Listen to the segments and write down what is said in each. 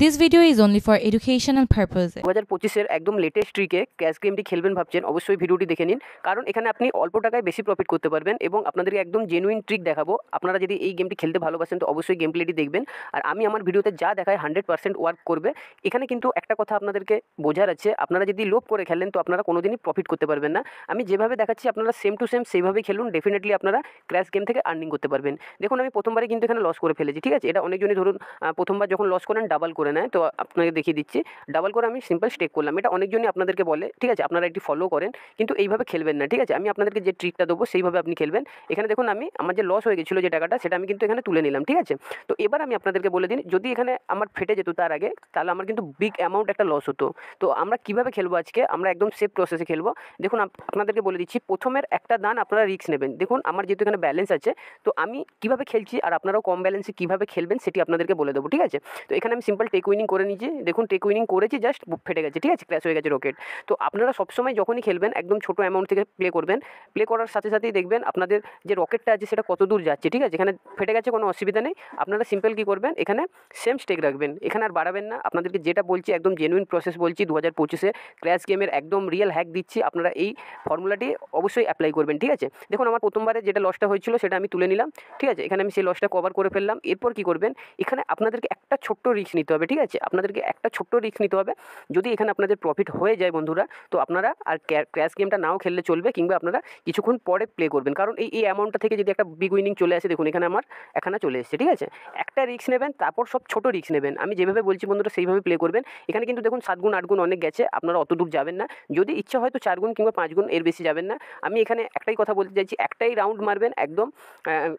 This video is only for educational purposes. 2025-এর একদম latest ট্রিকে cash গেমটি খেলবেন ভাবছেন, অবশ্যই ভিডিওটি দেখে নিন, কারণ এখানে আপনি অল্প টাকায় বেশি প্রফিট করতে পারবেন এবং আপনাদেরকে একদম জেনুইন ট্রিক দেখাবো। আপনারা যদি এই গেমটি খেলতে ভালোবাসেন তো অবশ্যই গেম প্লেটি দেখবেন। আর আমি আমার ভিডিওতে যা দেখাই 100% ওয়ার্ক করবে। এখানে কিন্তু একটা কথা আপনাদেরকে বোঝার আছে, আপনারা যদি লোভ করে খেলেন তো আপনারা কোনোদিনই প্রফিট করতে পারবেন না। আমি যেভাবে দেখাচ্ছি আপনারা সেম টু সেম সেইভাবেই খেলুন, ডেফিনেটলি আপনারা ক্র্যাশ গেম থেকে আর্নিং করতে পারবেন। দেখুন আমি প্রথমবারে কিন্তু এখানে লস করে ফেলেছি, ঠিক আছে। এটা অনেকজনই ধরুন প্রথমবার যখন লস করেন ডাবল করে নেয়, তো আপনাকে দেখিয়ে দিচ্ছি। ডাবল করে আমি সিম্পল স্টেক করলাম, এটা অনেকজনই আপনাদেরকে বলে, ঠিক আছে। আপনারা এটি ফলো করেন, কিন্তু এইভাবে খেলবেন না, ঠিক আছে। আমি আপনাদেরকে যে ট্রিকটা দেবো সেইভাবে আপনি খেলবেন। এখানে দেখুন আমি আমার যে লস হয়ে গেছিলো যে টাকাটা, সেটা আমি কিন্তু এখানে তুলে নিলাম, ঠিক আছে। তো এবার আমি আপনাদেরকে বলে দিন, যদি এখানে আমার ফেটে যেত তার আগে, তাহলে আমার কিন্তু বিগ অ্যামাউন্ট একটা লস হতো। তো আমরা কীভাবে খেলবো আজকে, আমরা একদম সেফ প্রসেসে খেলবো। দেখুন আপনাদেরকে বলে দিচ্ছি, প্রথমের একটা দান আপনারা রিস্ক নেবেন। দেখুন আমার যেহেতু এখানে ব্যালেন্স আছে, তো আমি কীভাবে খেলছি আর আপনারাও কম ব্যালেন্সে কীভাবে খেলবেন সেটি আপনাদেরকে বলে দেবো, ঠিক আছে। তো এখানে আমি সিম্পল টেক উইনিং করে নিয়েছি। দেখুন টেক উইনিং করেছি, জাস্ট ফেটে গেছে, ঠিক আছে, ক্র্যাশ হয়ে গেছে রকেট। তো আপনারা সবসময় যখনই খেলবেন একদম ছোটো অ্যামাউন্ট থেকে প্লে করবেন। প্লে করার সাথে সাথেই দেখবেন আপনাদের যে রকেটটা আছে সেটা কত দূর যাচ্ছে, ঠিক আছে। এখানে ফেটে গেছে, কোনো অসুবিধা নেই। আপনারা সিম্পল কী করবেন, এখানে সেম স্টেক রাখবেন, এখানে আর বাড়াবেন না। আপনাদেরকে যেটা বলছি একদম জেনুইন প্রসেস বলছি, 2025-এ ক্র্যাশ গেমের একদম রিয়েল হ্যাক দিচ্ছি। আপনারা এই ফর্মুলাটি অবশ্যই অ্যাপ্লাই করবেন, ঠিক আছে। দেখুন আমার প্রথমবারে যেটা লসটা হয়েছিল সেটা আমি তুলে নিলাম, ঠিক আছে। এখানে আমি সেই লসটা কভার করে ফেললাম। এরপর কী করবেন, এখানে আপনাদেরকে একটা ছোট্ট রিস্ক নিতে হবে, ঠিক আছে। আপনাদেরকে একটা ছোট্ট রিস্ক নিতে হবে। যদি এখানে আপনাদের প্রফিট হয়ে যায় বন্ধুরা, তো আপনারা আর ক্র্যাশ গেমটা নাও খেললে চলবে, কিংবা আপনারা কিছুক্ষণ পরে প্লে করবেন। কারণ এই অ্যামাউন্টটা থেকে যদি একটা বিগ উইনিং চলে আসে, দেখুন এখানে আমার এখানে চলে এসেছে, ঠিক আছে। একটা রিস্ক নেবেন, তারপর সব ছোটো রিস্ক নেবেন। আমি যেভাবে বলছি বন্ধুরা সেইভাবে প্লে করবেন। এখানে কিন্তু দেখুন 7 গুণ 8 গুণ অনেক গেছে, আপনারা অত দূর যাবেন না। যদি ইচ্ছা হয় তো 4 গুণ কিংবা 5 গুণ, এর বেশি যাবেন না। আমি এখানে একটাই কথা বলতে চাইছি, একটাই রাউন্ড মারবেন একদম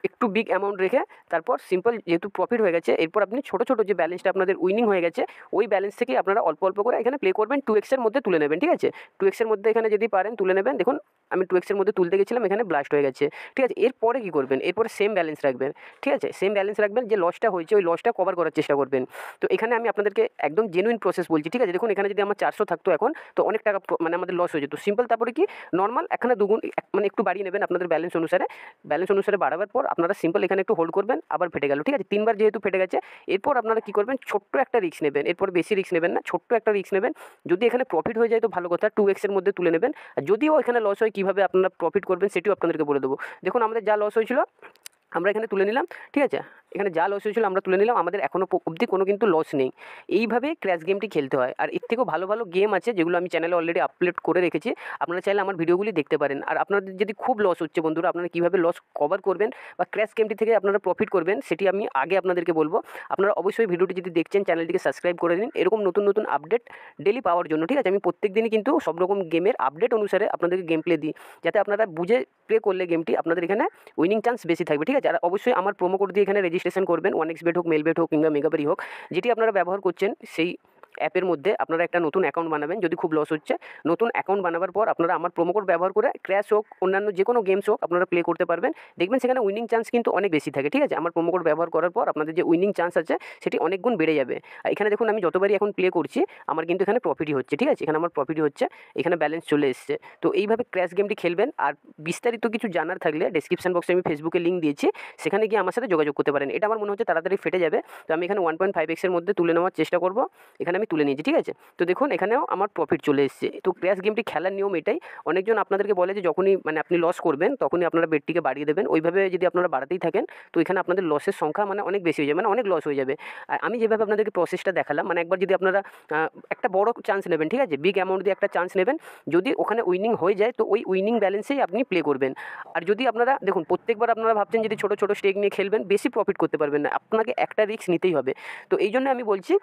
একটু বিগ অ্যামাউন্ট রেখে। তারপর সিম্পল যেহেতু প্রফিট হয়ে গেছে, এরপর আপনি ছোটো ছোটো যে ব্যালেন্সটা আপনাদের উইনিং হয়ে গেছে, ওই ব্যালেন্স থেকেই আপনারা অল্প অল্প করে এখানে প্লে করবেন। 2x এর মধ্যে তুলে নেবেন, ঠিক আছে। 2x এর মধ্যে এখানে যদি পারেন তুলে নেবেন। দেখুন আমি 2x এর মধ্যে তুলতে গেছিলাম, এখানে ব্লাস্ট হয়ে গেছে, ঠিক আছে। এরপরে কী করবেন, এরপরে সেম ব্যালেন্স রাখবেন, ঠিক আছে। সেম ব্যালেন্স রাখবেন, যে লসটা হয়েছে ওই লসটা কভার করার চেষ্টা করবেন। তো এখানে আমি আপনাদেরকে একদম জেনুইন প্রসেস বলছি, ঠিক আছে। দেখুন এখানে যদি আমার 400 থাকতো এখন, তো অনেক টাকা মানে আমাদের লস হয়ে যেত। সিম্পল তারপরে কি নর্মাল এখানে দুগুণ মানে একটু বাড়িয়ে নেবেন আপনাদের ব্যালেন্স অনুসারে। ব্যালেন্স অনুসারে বাড়াবার পর আপনারা সিম্পল এখানে একটু হোল্ড করবেন, আবার ফেটে গেল, ঠিক আছে। 3বার যেহেতু ফেটে গেছে, এরপর আপনারা কী করবেন, ছোট্ট একটা রিস্ক নেবেন। এরপর বেশি রিস্ক নেবেন না, ছোট্ট একটা রিস্ক নেবেন। যদি এখানে প্রফিট হয়ে যায় তো ভালো কথা, 2x এর মধ্যে তুলে নেবেন। আর যদিও এখানে লস হয়, কীভাবে আপনারা প্রফিট করবেন সেটিও আপনাদেরকে বলে দেবো। দেখুন আমাদের যা লস হয়েছিল আমরা এখানে তুলে নিলাম, ঠিক আছে। এখানে যা লস হয়েছিল আমরা তুলে নিলাম, আমাদের এখনও অবধি কোনো কিন্তু লস নেই। এইভাবে ক্র্যাশ গেমটি খেলতে হয়। আর এর থেকেও ভালো ভালো গেম আছে যেগুলো আমি চ্যানেলে অলরেডি আপলোড করে রেখেছি, আপনারা চাইলে আমার ভিডিওগুলি দেখতে পারেন। আর আপনাদের যদি খুব লস হচ্ছে বন্ধুরা, আপনারা কীভাবে লস কভার করবেন বা ক্র্যাশ গেমটি থেকে আপনারা প্রফিট করবেন সেটি আমি আগে আপনাদেরকে বলবো। আপনারা অবশ্যই ভিডিওটি যদি দেখছেন চ্যানেলটিকে সাবস্ক্রাইব করে নিন, এরকম নতুন নতুন আপডেট ডেলি পাওয়ার জন্য, ঠিক আছে। আমি প্রত্যেক দিনই কিন্তু সব রকম গেমের আপডেট অনুসারে আপনাদেরকে গেম প্লে দিই, যাতে আপনারা বুঝে প্লে করলে গেমটি আপনাদের এখানে উইনিং চান্স বেশি থাকবে, ঠিক আছে। আর অবশ্যই আমার প্রোমো কোড দিয়ে এখানে রেজিস্ট্রেশন করবেন, 1xbet হোক, মেলবেট হোক কিংবা মেগাবারি হোক, যেটি আপনারা ব্যবহার করছেন সেই অ্যাপের মধ্যে আপনারা একটা নতুন অ্যাকাউন্ট বানাবেন। যদি খুব লস হচ্ছে, নতুন অ্যাকাউন্ট বানাবার পর আপনারা আমার প্রোমো কোড ব্যবহার করে ক্র্যাশ হোক, অন্যান্য যে কোনো গেমস হোক আপনারা প্লে করতে পারবেন। দেখবেন সেখানে উইনিং চান্স কিন্তু অনেক বেশি থাকে, ঠিক আছে। আমার প্রোমো কোড ব্যবহার করার পর আপনাদের যে উইনিং চান্স আছে সেটি অনেক গুণ বেড়ে যাবে। আর এখানে দেখুন আমি যতবারই এখন প্লে করছি আমার কিন্তু এখানে প্রফিটই হচ্ছে, ঠিক আছে। এখানে আমার প্রফিটই হচ্ছে, এখানে ব্যালেন্স চলে এসছে। তো এইভাবে ক্র্যাশ গেমটি খেলবেন। আর বিস্তারিত কিছু জানার থাকলে ডেসক্রিপশন বক্সে আমি ফেসবুকে লিঙ্ক দিয়েছি, সেখানে গিয়ে আমার সাথে যোগাযোগ করতে পারেন। এটা আমার মনে হচ্ছে তাড়াতাড়ি ফেটে যাবে। তো আমি এখানে 1.5x এর মধ্যে তুলে নেওয়ার চেষ্টা করব। এখানে আমি তুলে নিয়েছি, ঠিক আছে। তো দেখুন এখানেও আমার প্রফিট চলে এসেছে। তো ক্র্যাশ গেমটি খেলার নিয়ম এটাই। অনেকজন আপনাদেরকে বলে যে যখনই মানে আপনি লস করবেন তখনই আপনারা বেটটিকে বাড়িয়ে দেবেন। ওইভাবে যদি আপনারা বাড়াতেই থাকেন তো এখানে আপনাদের লসের সংখ্যা মানে অনেক বেশি হয়ে যাবে, মানে অনেক লস হয়ে যাবে। আর আমি যেভাবে আপনাদেরকে প্রসেসটা দেখালাম, মানে একবার যদি আপনারা একটা বড় চান্স নেবেন, ঠিক আছে, বিগ অ্যামাউন্ট দিয়ে একটা চান্স নেবেন। যদি ওখানে উইনিং হয়ে যায় তো ওই উইনিং ব্যালেন্সেই আপনি প্লে করবেন। আর যদি আপনারা দেখুন প্রত্যেকবার আপনারা ভাবছেন যদি ছোটো ছোটো স্টেক নিয়ে খেলবেন বেশি প্রফিট করতে পারবেন না, আপনাকে একটা রিস্ক নিতেই হবে। তো এই জন্য আমি বলছি,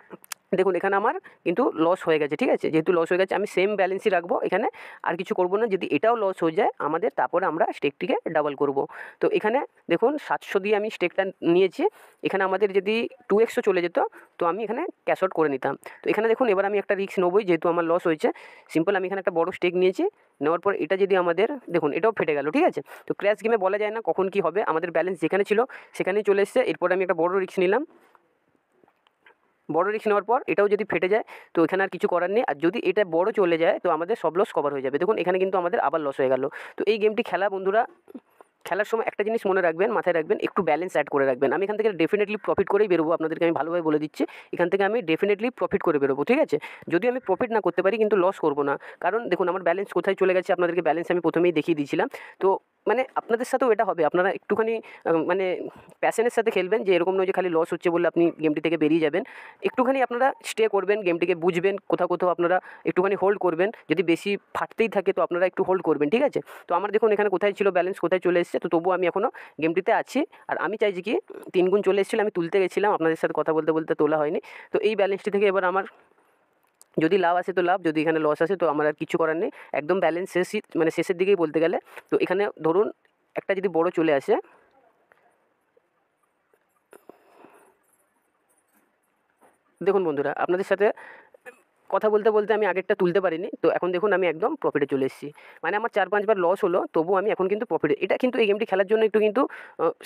দেখুন এখানে আমার কিন্তু লস হয়ে গেছে, ঠিক আছে। যেহেতু লস হয়ে গেছে আমি সেম ব্যালেন্সই রাখবো, এখানে আর কিছু করব না। যদি এটাও লস হয়ে যায় আমাদের, তারপরে আমরা স্টেকটিকে ডাবল করব। তো এখানে দেখুন 700 দিয়ে আমি স্টেকটা নিয়েছি। এখানে আমাদের যদি 2xও চলে যেত তো আমি এখানে ক্যাশ আউট করে নিতাম। তো এখানে দেখুন এবার আমি একটা রিস্ক নেবই, যেহেতু আমার লস হয়েছে। সিম্পল আমি এখানে একটা বড় স্টেক নিয়েছি, নেওয়ার পর এটা যদি আমাদের দেখুন এটাও ফেটে গেল, ঠিক আছে। তো ক্র্যাশ গেমে বলা যায় না কখন কী হবে, আমাদের ব্যালেন্স যেখানে ছিল সেখানেই চলে এসেছে। এরপর আমি একটা বড় রিস্ক নিলাম, বড় রিস্ক নেওয়ার পর এটাও যদি ফেটে যায় তো এখানে আর কিছু করার নেই। আর যদি এটা বড় চলে যায় তো আমাদের সব লস কভার হয়ে যাবে। দেখুন এখানে কিন্তু আমাদের আবার লস হয়ে গেল। তো এই গেমটি খেলা বন্ধুরা খেলার সময় একটা জিনিস মনে রাখবেন, মাথায় রাখবেন, একটু ব্যালেন্স অ্যাড করে রাখবেন। আমি এখান থেকে ডেফিনেটলি প্রফিট করেই বেরোবো, আপনাদেরকে আমি ভালোভাবে বলে দিচ্ছি। এখান থেকে আমি ডেফিনেটলি প্রফিট করে বেরোবো, ঠিক আছে? যদিও আমি প্রফিট না করতে পারি কিন্তু লস করবো না, কারণ দেখুন আমার ব্যালেন্স কোথায় চলে গেছে, আপনাদেরকে ব্যালেন্স আমি প্রথমেই দেখিয়ে দিয়েছিলাম। তো মানে আপনাদের সাথেও এটা হবে, আপনারা একটুখানি মানে প্যাশনের সাথে খেলবেন, যে এরকম নয় যে খালি লস হচ্ছে বলে আপনি গেমটি থেকে বেরিয়ে যাবেন। একটুখানি আপনারা স্টে করবেন, গেমটিকে বুঝবেন, কোথাও কোথাও আপনারা একটুখানি হোল্ড করবেন। যদি বেশি ফাটতেই থাকে তো আপনারা একটু হোল্ড করবেন, ঠিক আছে? তো আমার দেখুন এখানে কোথায় ছিল ব্যালেন্স, কোথায় চলে এসেছে, তো তবুও আমি এখনও গেমটিতে আছি। আর আমি চাইছি কি 3 গুণ চলে এসেছিলো, আমি তুলতে গেছিলাম, আপনাদের সাথে কথা বলতে বলতে তোলা হয়নি। তো এই ব্যালেন্সটি থেকে এবার আমার যদি লাভ আসে তো লাভ, যদি এখানে লস আসে তো আমার আর কিছু করার নেই। একদম ব্যালেন্স শেষই, মানে শেষের দিকেই বলতে গেলে। তো এখানে ধরুন একটা যদি বড় চলে আসে, দেখুন বন্ধুরা আপনাদের সাথে কথা বলতে বলতে আমি আগেরটা তুলতে পারিনি, তো এখন দেখুন আমি একদম প্রফিটে চলে এসেছি। মানে আমার 4-5 বার লস হলো, তবুও আমি এখন কিন্তু প্রফিটে। এটা কিন্তু এই গেমটি খেলার জন্য একটু কিন্তু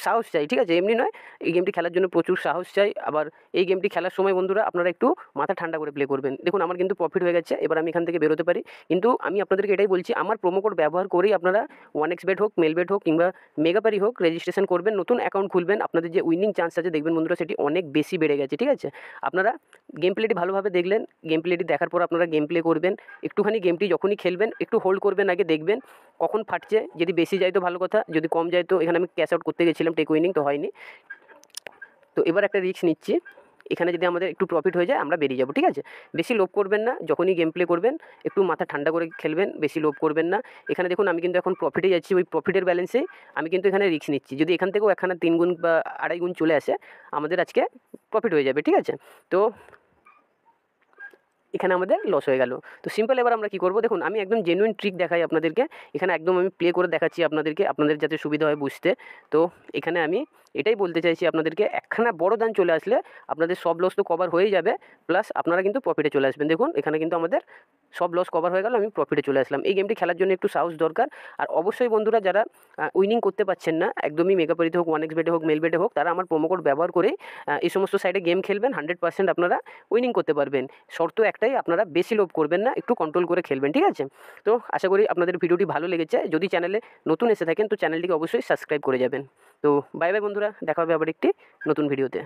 সাহস চাই, ঠিক আছে? এমনি নয়, এই গেমটি খেলার জন্য প্রচুর সাহস চাই। আবার এই গেমটি খেলার সময় বন্ধুরা আপনারা একটু মাথা ঠান্ডা করে প্লে করবেন। দেখুন আমার কিন্তু প্রফিট হয়ে গেছে, এবার আমি এখান থেকে বেরোতে পারি। কিন্তু আমি আপনাদেরকে এটাই বলছি, আমার প্রোমো কোড ব্যবহার করেই আপনারা 1xbet হোক, মেলবেট হোক কিংবা মেগাপারি হোক রেজিস্ট্রেশন করবেন, নতুন অ্যাকাউন্ট খুলবেন। আপনাদের যে উইনিং চান্স আছে দেখবেন বন্ধুরা সেটি অনেক বেশি বেড়ে গেছে, ঠিক আছে? আপনারা গেম প্লেটি ভালোভাবে দেখলেন, গেম প্লেটি দেখার পর আপনারা গেম প্লে করবেন। একটুখানি গেমটি যখনই খেলবেন একটু হোল্ড করবেন, আগে দেখবেন কখন ফাটছে। যদি বেশি যায় তো ভালো কথা, যদি কম যায় তো এখানে আমি ক্যাশ আউট করতে গেছিলাম টেক উইনিং, তো হয়নি। তো এবার একটা রিস্ক নিচ্ছি, এখানে যদি আমাদের একটু প্রফিট হয়ে যায় আমরা বেরিয়ে যাবো, ঠিক আছে? বেশি লোভ করবেন না, যখনই গেম প্লে করবেন একটু মাথা ঠান্ডা করে খেলবেন, বেশি লোভ করবেন না। এখানে দেখুন আমি কিন্তু এখন প্রফিটে যাচ্ছি, ওই প্রফিটের ব্যালেন্সে আমি কিন্তু এখানে রিস্ক নিচ্ছি। যদি এখান থেকেও একখানা 3 গুণ বা 2.5 গুণ চলে আসে আমাদের আজকে প্রফিট হয়ে যাবে, ঠিক আছে? তো এখানে আমাদের লস হয়ে গেল। তো সিম্পল এবার আমরা কী করব, দেখুন আমি একদম জেনুইন ট্রিক দেখাই আপনাদেরকে। এখানে একদম আমি প্লে করে দেখাচ্ছি আপনাদেরকে, আপনাদের যাতে সুবিধা হয় বুঝতে। তো এখানে আমি এটাই বলতে চাইছি আপনাদেরকে, একখানা বড় দান চলে আসলে আপনাদের সব লস তো কভার হয়েই যাবে, প্লাস আপনারা কিন্তু প্রফিটে চলে আসবেন। দেখুন এখানে কিন্তু আমাদের সব লস কভার হয়ে গেল, আমি প্রফিটে চলে আসলাম। এই গেমটি খেলার জন্য একটু সাহস দরকার। আর অবশ্যই বন্ধুরা যারা উইনিং করতে পারছেন না, একদমই মেগাপারিতে হোক, 1xbet হোক, মেলবেটে হোক, তারা আমার প্রোমো কোড ব্যবহার করে এই সমস্ত সাইটে গেম খেলবেন, 100% আপনারা উইনিং করতে পারবেন। শর্ত একটাই, আপনারা বেশি লোভ করবেন না, একটু কন্ট্রোল করে খেলবেন, ঠিক আছে? তো আশা করি আপনাদের ভিডিওটি ভালো লেগেছে। যদি চ্যানেলে নতুন এসে থাকেন তো চ্যানেলটিকে অবশ্যই সাবস্ক্রাইব করে যাবেন। তো বাই বাই বন্ধুরা, দেখা হবে আবার একটি নতুন ভিডিওতে।